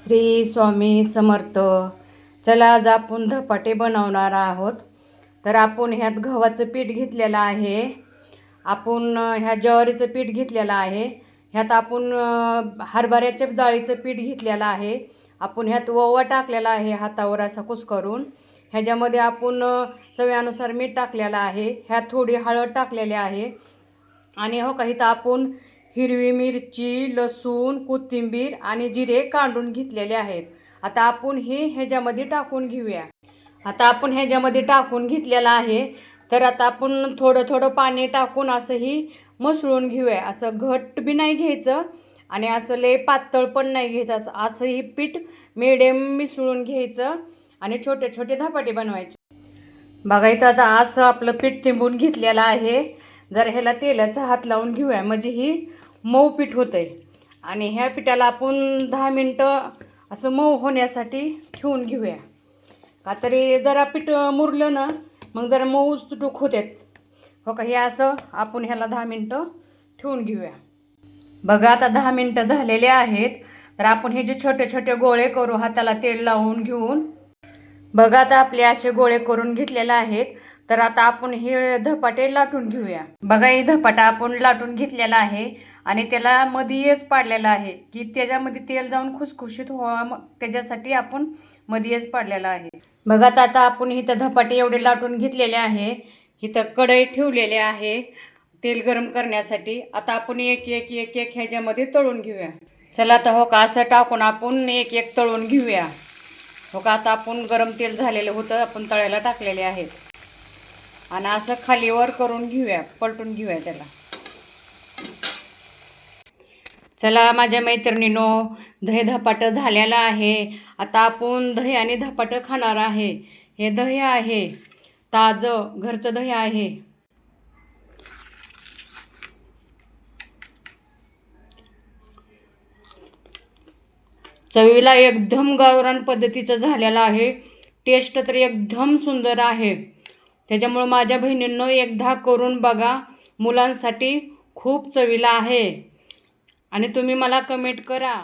श्री स्वामी समर्थ. चला आज आपण धपाटे बनवणार आहोत. तर आपण ह्यात गव्हाचं पीठ घेतलेलं आहे, आपण ह्या ज्वारीचं पीठ घेतलेलं आहे, ह्यात आपण हरभऱ्याच्या डाळीचं पीठ घेतलेलं आहे, आपण ह्यात ओवा टाकलेला आहे हातावर असा कुस्करून, ह्याच्यामध्ये आपण चवीनुसार मीठ टाकलेलं आहे, ह्यात थोडी हळद टाकलेली आहे आणि हो काही तर आपण हिरवी मिरची, लसूण, कोथिंबीर आणि जिरे काढून घेतलेले आहेत. आता आपण हे ह्याच्यामध्ये टाकून घेऊया. आता आपण ह्याच्यामध्ये टाकून घेतलेलं आहे. तर आता आपण थोडं थोडं पाणी टाकून असंही मिसळून घेऊया. असं घट्ट बी नाही घ्यायचं आणि असं लय पातळ पण नाही घ्यायचं. असंही पीठ मिडियम मिसळून घ्यायचं आणि छोटे छोटे धपाटे बनवायचे. बघा इथं आता असं आपलं पीठ तिंबून घेतलेलं आहे. जर ह्याला तेलाचा हात लावून घेऊया म्हणजे ही मऊ पीठ होतंय. आणि ह्या पिठाला आपण 10 मिनटं असं मऊ होण्यासाठी ठेवून घेऊया. का तरी जरा पीठ मुरलं ना मग जरा मऊ तुटूक होतात. हो का, हे असं आपण ह्याला 10 मिनटं ठेवून घेऊया. बघा आता 10 मिनटं झालेले आहेत. तर आपण हे जे छोटे छोटे गोळे करू हाताला तेल लावून घेऊन. बघा आता आपले असे गोळे करून घेतलेले आहेत. तर आता आपण हे धपाटे लाटून घेऊया. बघा हे धपाटा आपण लाटून घेतलेला आहे आणि त्याला मध्येच पाडलेला आहे की त्याच्यामध्ये तेल जाऊन खुसखुशीत व्हावं, त्याच्यासाठी आपण मध्येच पाडलेला आहे. बघा आता आपण इथं धपाटे एवढे लाटून घेतलेले आहे. इथं कढई ठेवलेले आहे तेल गरम करण्यासाठी. आता आपण एक एक एक एक ह्याच्यामध्ये तळून घेऊया. चला आता हो का असं टाकून आपण एक एक तळून घेऊया. हो का, आता आपण गरम तेल झालेलं होतं, आपण तळायला टाकलेले आहेत आणि असं खालीवर करून घेऊया, पलटून घेऊया त्याला. चला माझ्या मैत्रिणींनो, दही धपाटं झालेलं आहे. आता आपण दही आणि धपाटं खाणार आहे. हे दही आहे, ताजं घरचं दही आहे. चवीला एकदम गावरान पद्धतीचं झालेलं आहे. टेस्ट तर एकदम सुंदर आहे. त्याच्यामुळं माझ्या बहिणींनो एकदा करून बघा. मुलांसाठी खूप चवीला आहे आणि तुम्ही मला कमेंट करा.